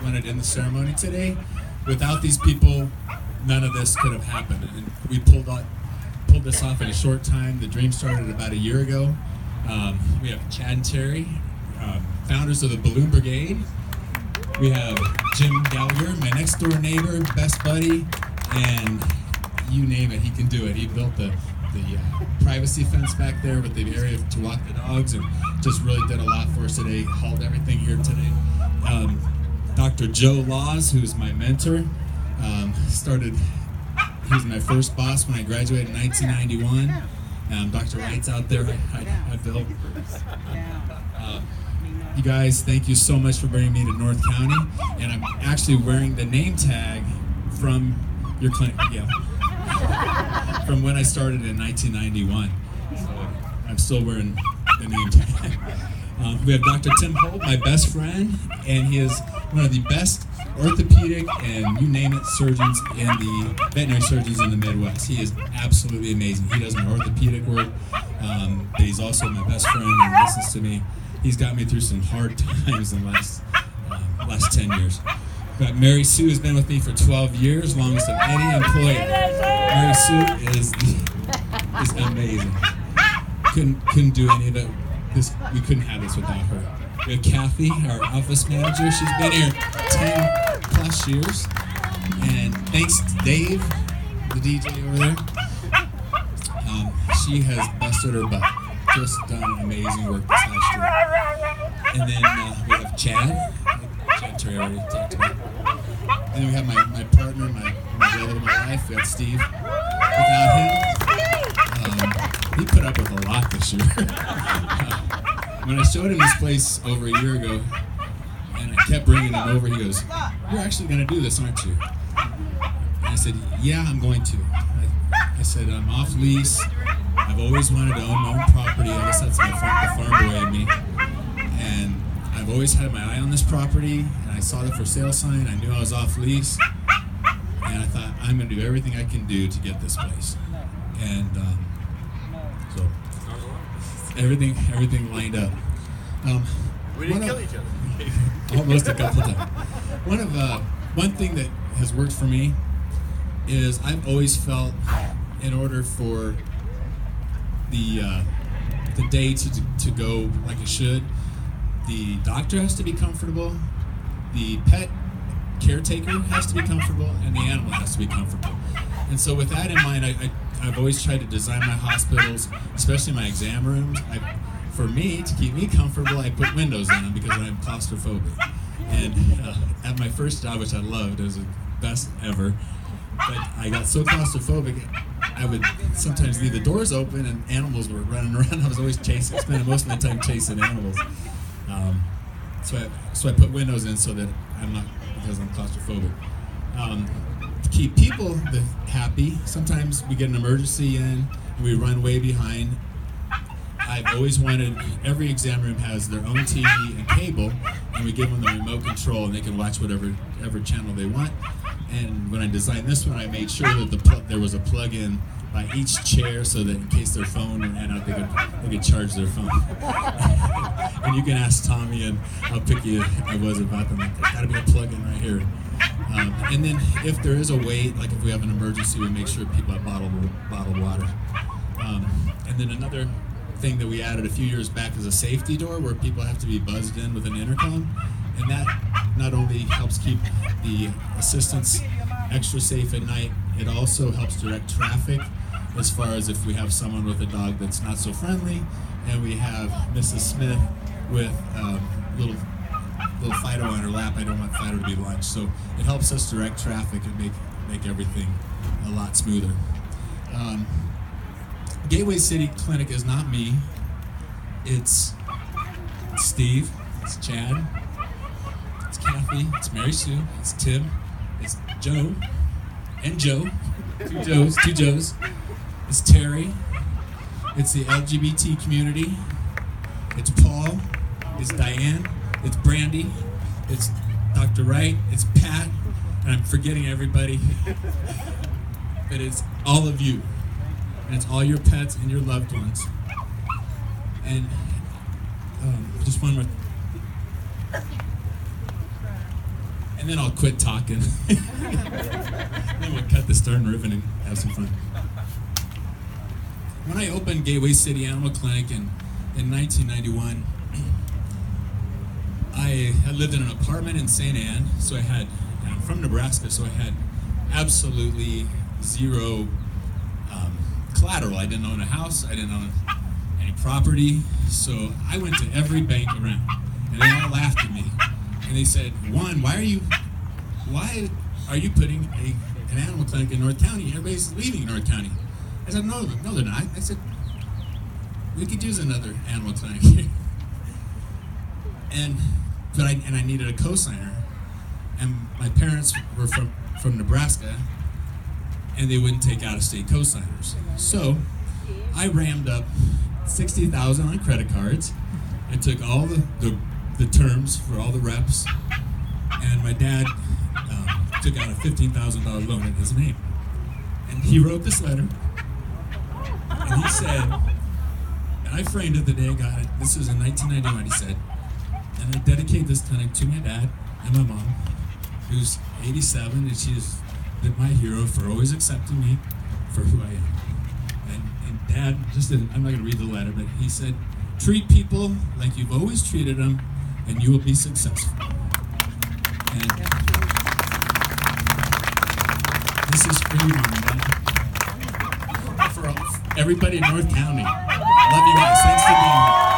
represented in the ceremony today. Without these people, none of this could have happened. And we pulled this off in a short time. The dream started about a year ago. We have Chad and Terry, founders of the Balloon Brigade. We have Jim Gallagher, my next door neighbor, best buddy, and you name it, he can do it. He built the privacy fence back there with the area to walk the dogs, and just really did a lot for us today. Hauled everything here today. Dr. Joe Laws, who's my mentor, he was my first boss when I graduated in 1991. Dr. Wright's out there, I built. You guys, thank you so much for bringing me to North County, and I'm actually wearing the name tag from your clinic, from when I started in 1991. So I'm still wearing the name tag. We have Dr. Tim Holt, my best friend, and he is one of the best orthopedic and you name it surgeons in the veterinary surgeons in the Midwest. He is absolutely amazing. He does my orthopedic work, but he's also my best friend and listens to me. He's got me through some hard times in the last 10 years. But Mary Sue has been with me for 12 years, longest of any employee. Mary Sue is amazing. Couldn't do any of it. We couldn't have this without her. We have Kathy, our office manager. She's been here 10 plus years. And thanks to Dave, the DJ over there, she has busted her butt. Just done amazing work this last year. And then we have Chad. Chad Terry already talked about. And then we have my partner, my brother, my wife. We have Steve. Without him, he put up with a lot this year. When I showed him this place over a year ago, and I kept bringing him over, he goes, "You're actually going to do this, aren't you?" And I said, "Yeah, I'm going to." I said, "I'm off lease. I've always wanted to own my own property. I guess that's the farm boy in me. And I've always had my eye on this property, and I saw the for sale sign. I knew I was off lease, and I thought, I'm going to do everything I can do to get this place." And so everything lined up. We didn't kill each other. Almost a couple times. One thing that has worked for me is I've always felt, in order for the day to go like it should, the doctor has to be comfortable, the pet caretaker has to be comfortable, and the animal has to be comfortable. And so with that in mind, I've always tried to design my hospitals, especially my exam rooms. For me, to keep me comfortable, I put windows in them because I'm claustrophobic. And at my first job, which I loved, it was the best ever, but I got so claustrophobic, I would sometimes leave the doors open and animals were running around. I was always spending most of my time chasing animals. So I put windows in so that I'm not, because I'm claustrophobic. To keep people happy, sometimes we get an emergency in and we run way behind. I've always wanted, every exam room has their own TV and cable, and we give them the remote control and they can watch whatever channel they want. And when I designed this one, I made sure that there was a plug-in by each chair so that in case their phone ran out, they could charge their phone. And you can ask Tommy and how picky I was about them. Like, there's gotta be a plug-in right here. And then if there is a wait, like if we have an emergency, we make sure people have bottled water. And then another thing that we added a few years back is a safety door where people have to be buzzed in with an intercom. And that not only helps keep the assistants extra safe at night, it also helps direct traffic as far as if we have someone with a dog that's not so friendly, and we have Mrs. Smith with little Fido on her lap. I don't want Fido to be lunch, so it helps us direct traffic and make everything a lot smoother. Gateway City Clinic is not me. It's Steve, it's Chad, it's Kathy, it's Mary Sue, it's Tim, it's Joe, and Joe, two Joes. It's Terry, it's the LGBT community, it's Paul, it's Diane, it's Brandy, it's Dr. Wright, it's Pat, and I'm forgetting everybody, but it's all of you, and it's all your pets and your loved ones. And just one more. and then I'll quit talking. Then we'll cut the stern ribbon and have some fun. When I opened Gateway City Animal Clinic in 1991, I had lived in an apartment in St. Anne, so I'm from Nebraska, so I had absolutely zero collateral. I didn't own a house, I didn't own any property, so I went to every bank around, and they all laughed at me, and they said, Juan, why are you putting an animal clinic in North County? Everybody's leaving North County. I said, no, they're not. I said, we could use another animal clinic here. But I needed a cosigner, and my parents were from Nebraska, and they wouldn't take out-of-state cosigners. So I rammed up $60,000 on credit cards. I took all the terms for all the reps, and my dad took out a $15,000 loan in his name. And he wrote this letter, and he said, and I framed it the day I got it. This was in 1991. He said, and I dedicate this clinic to my dad and my mom, who's 87, and she's been my hero for always accepting me for who I am. And Dad, I'm not going to read the letter, but he said, treat people like you've always treated them, and you will be successful. And this is for you, Mom and Dad. For everybody in North County. Love you guys. Thanks for being here.